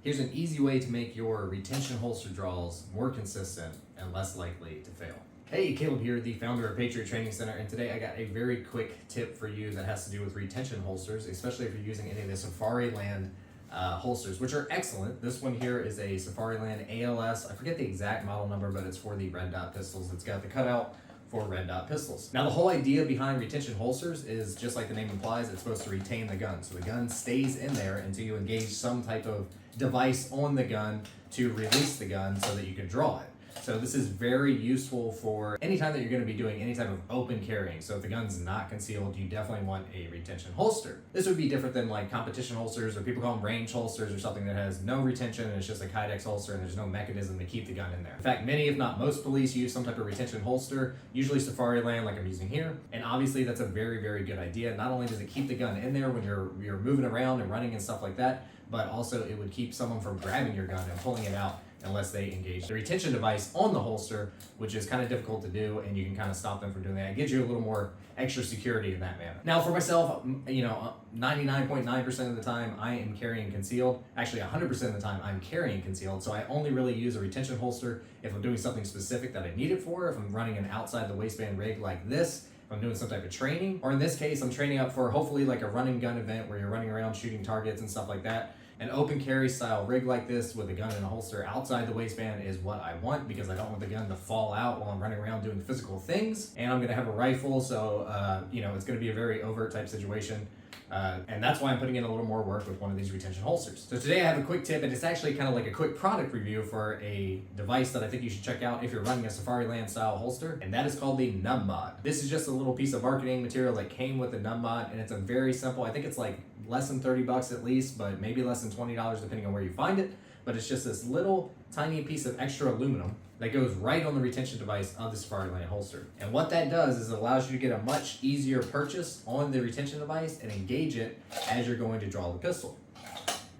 Here's an easy way to make your retention holster draws more consistent and less likely to fail. Hey, Caleb here, the founder of Patriot Training Center, and today I got a very quick tip for you that has to do with retention holsters, especially if you're using any of the Safariland holsters, which are excellent. This one here is a Safariland ALS. I forget the exact model number, but it's for the red dot pistols. It's got the cutout for red dot pistols. Now, the whole idea behind retention holsters is just like the name implies, it's supposed to retain the gun. So the gun stays in there until you engage some type of device on the gun to release the gun so that you can draw it. So this is very useful for any time that you're going to be doing any type of open carrying. So if the gun's not concealed, you definitely want a retention holster. This would be different than like competition holsters, or people call them range holsters, or something that has no retention and it's just a Kydex holster and there's no mechanism to keep the gun in there. In fact, many, if not most, police use some type of retention holster, usually Safariland like I'm using here. And obviously that's a very, very good idea. Not only does it keep the gun in there when you're moving around and running and stuff like that, but also it would keep someone from grabbing your gun and pulling it out unless they engage the retention device on the holster, which is kind of difficult to do, and you can kind of stop them from doing that. It gives you a little more extra security in that manner. Now, for myself, 99.9% of the time I am carrying concealed. Actually, 100% of the time I'm carrying concealed, so I only really use a retention holster if I'm doing something specific that I need it for, if I'm running an outside the waistband rig like this, if I'm doing some type of training, or in this case, I'm training up for hopefully like a run and gun event where you're running around shooting targets and stuff like that. An open carry style rig like this with a gun and a holster outside the waistband is what I want, because I don't want the gun to fall out while I'm running around doing physical things. And I'm gonna have a rifle, so it's gonna be a very overt type situation. And that's why I'm putting in a little more work with one of these retention holsters. So today I have a quick tip, and it's actually kind of like a quick product review for a device that I think you should check out if you're running a Safariland style holster, and that is called the Numb Mod. This is just a little piece of marketing material that came with the Numb Mod, and it's a very simple, I think it's like less than 30 bucks at least, but maybe less than $20 depending on where you find it. But it's just this little tiny piece of extra aluminum that goes right on the retention device of the Safariland holster. And what that does is it allows you to get a much easier purchase on the retention device and engage it as you're going to draw the pistol.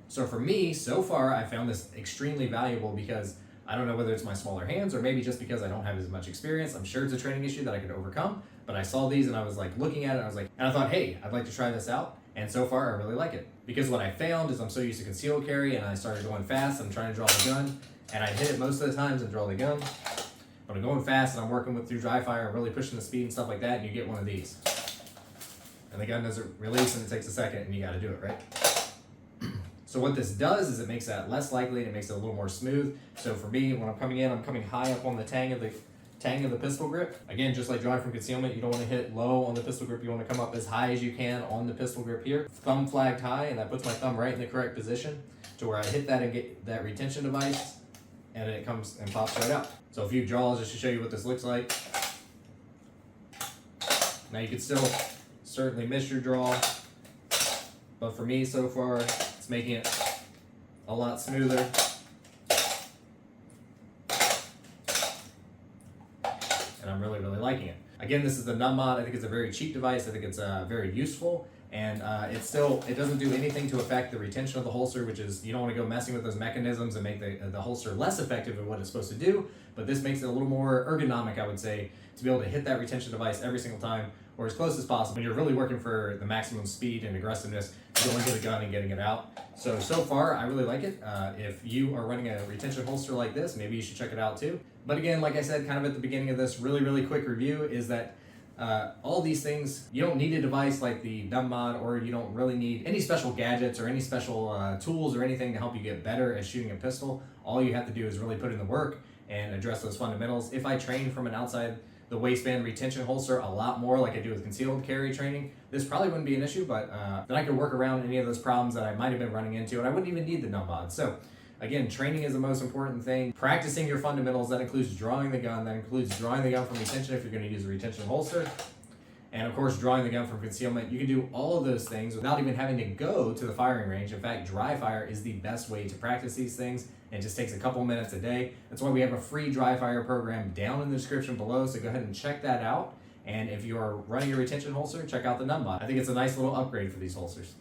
So for me, so far, I found this extremely valuable because I don't know whether it's my smaller hands or maybe just because I don't have as much experience. I'm sure it's a training issue that I could overcome, but I saw these and I was like looking at it and I thought, hey, I'd like to try this out. And so far, I really like it. Because what I found is I'm so used to concealed carry and I started going fast. I'm trying to draw the gun and I hit it most of the times and draw the gun. But I'm going fast and I'm working through dry fire and really pushing the speed and stuff like that, and you get one of these. And the gun doesn't release and it takes a second and you gotta do it, right? So what this does is it makes that less likely and it makes it a little more smooth. So for me, when I'm coming in, I'm coming high up on the tang of the pistol grip. Again, just like drawing from concealment, you don't want to hit low on the pistol grip. You want to come up as high as you can on the pistol grip here. Thumb flagged high, and that puts my thumb right in the correct position to where I hit that and get that retention device, and it comes and pops right out. So a few draws just to show you what this looks like. Now you could still certainly miss your draw, but for me so far, it's making it a lot smoother. And I'm really, really liking it. Again, this is the Numb Mod. I think it's a very cheap device. I think it's very useful, and it doesn't do anything to affect the retention of the holster, which is, you don't want to go messing with those mechanisms and make the holster less effective at what it's supposed to do, but this makes it a little more ergonomic, I would say, to be able to hit that retention device every single time, or as close as possible. When you're really working for the maximum speed and aggressiveness, going to the gun and getting it out. So far, I really like it. If you are running a retention holster like this, maybe you should check it out too. But again, like I said, kind of at the beginning of this really, really quick review, is that all these things, you don't need a device like the Numb Mod, or you don't really need any special gadgets or any special tools or anything to help you get better at shooting a pistol. All you have to do is really put in the work and address those fundamentals. If I train from an outside the waistband retention holster a lot more like I do with concealed carry training, this probably wouldn't be an issue, but then I could work around any of those problems that I might have been running into, and I wouldn't even need the Numb Mod. So again, training is the most important thing. Practicing your fundamentals, that includes drawing the gun, that includes drawing the gun from retention if you're going to use a retention holster, and of course drawing the gun from concealment. You can do all of those things without even having to go to the firing range. In fact, dry fire is the best way to practice these things. It just takes a couple minutes a day. That's why we have a free dry fire program down in the description below, so go ahead and check that out. And if you are running a retention holster, check out the Numb Mod. I think it's a nice little upgrade for these holsters.